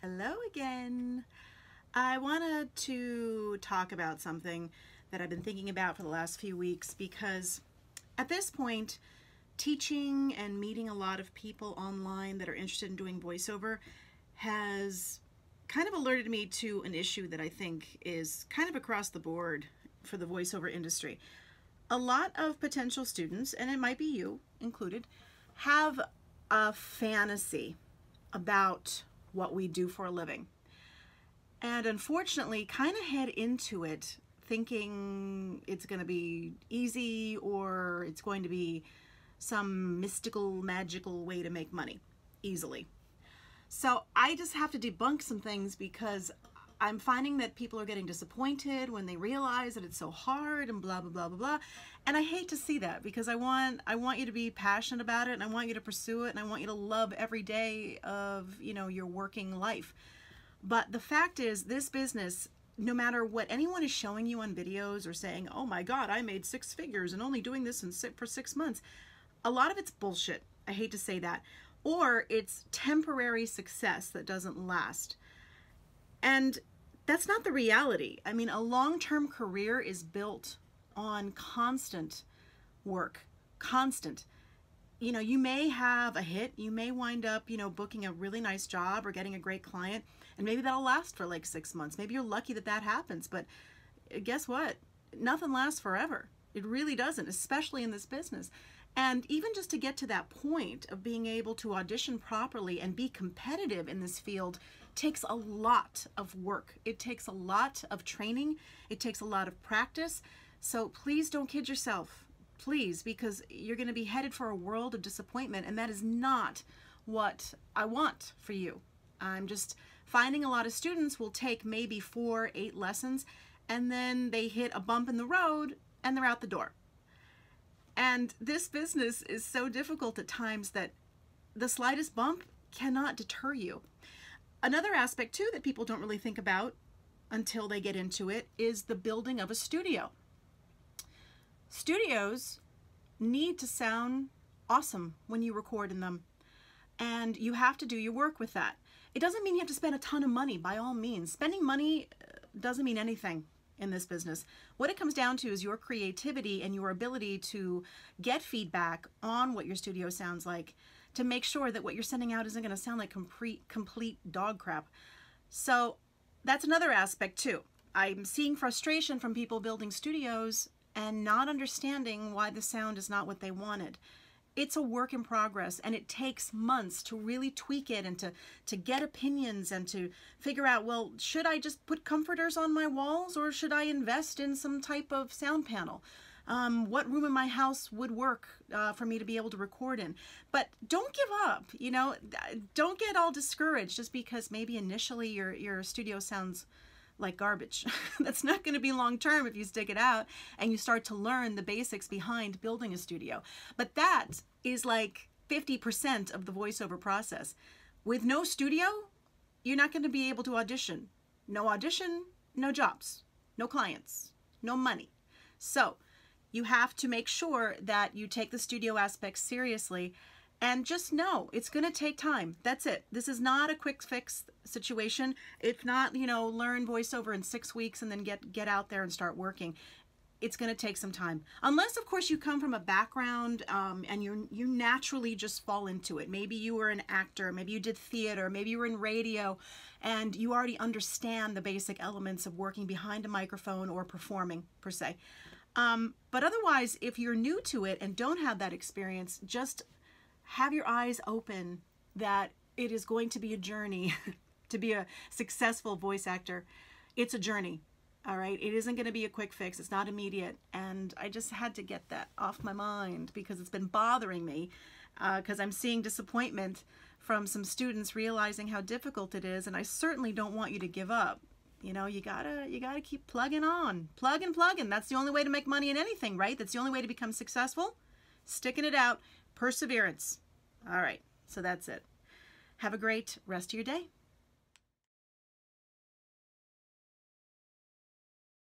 Hello again. I wanted to talk about something that I've been thinking about for the last few weeks because at this point, teaching and meeting a lot of people online that are interested in doing voiceover has kind of alerted me to an issue that I think is kind of across the board for the voiceover industry. A lot of potential students, and it might be you included, have a fantasy about what we do for a living. And unfortunately, kind of head into it thinking it's going to be easy or it's going to be some mystical, magical way to make money easily. So I just have to debunk some things because I'm finding that people are getting disappointed when they realize that it's so hard and blah, blah, blah, blah, blah. And I hate to see that because I want you to be passionate about it and I want you to pursue it and I want you to love every day of, your working life. But the fact is, this business, no matter what anyone is showing you on videos or saying, oh my God, I made 6 figures and only doing this for 6 months, a lot of it's bullshit. I hate to say that. Or it's temporary success that doesn't last. And that's not the reality. I mean, a long-term career is built on constant work, constant. You may have a hit, you may wind up, booking a really nice job or getting a great client, and maybe that'll last for like 6 months. Maybe you're lucky that that happens, but guess what? Nothing lasts forever. It really doesn't, especially in this business. And even just to get to that point of being able to audition properly and be competitive in this field takes a lot of work. It takes a lot of training. It takes a lot of practice. So please don't kid yourself, please, because you're going to be headed for a world of disappointment, and that is not what I want for you. I'm just finding a lot of students will take maybe 4, 8 lessons, and then they hit a bump in the road and they're out the door. And this business is so difficult at times that the slightest bump cannot deter you. Another aspect too that people don't really think about until they get into it is the building of a studio. Studios need to sound awesome when you record in them, and you have to do your work with that. It doesn't mean you have to spend a ton of money, by all means. Spending money doesn't mean anything in this business. What it comes down to is your creativity and your ability to get feedback on what your studio sounds like, to make sure that what you're sending out isn't going to sound like complete dog crap. So that's another aspect too. I'm seeing frustration from people building studios and not understanding why the sound is not what they wanted. It's a work in progress, and it takes months to really tweak it and to get opinions and to figure out, well, should I just put comforters on my walls or should I invest in some type of sound panel? What room in my house would work for me to be able to record in? But don't give up, don't get all discouraged just because maybe initially your studio sounds like garbage. That's not going to be long term if you stick it out and you start to learn the basics behind building a studio. But that is like 50% of the voiceover process. With no studio, you're not going to be able to audition. No audition, no jobs, no clients, no money. So you have to make sure that you take the studio aspect seriously. And just know it's going to take time. That's it. This is not a quick fix situation. It's not, learn voiceover in 6 weeks and then get out there and start working. It's going to take some time. Unless, of course, you come from a background and you naturally just fall into it. Maybe you were an actor. Maybe you did theater. Maybe you were in radio and you already understand the basic elements of working behind a microphone or performing, per se. But otherwise, if you're new to it and don't have that experience, just have your eyes open that it is going to be a journey to be a successful voice actor. It's a journey, all right? It isn't going to be a quick fix. It's not immediate. And I just had to get that off my mind because it's been bothering me because I'm seeing disappointment from some students realizing how difficult it is. And I certainly don't want you to give up. You gotta keep plugging on, plugging. That's the only way to make money in anything, right? That's the only way to become successful. Sticking it out. Perseverance. All right, so that's it. Have a great rest of your day.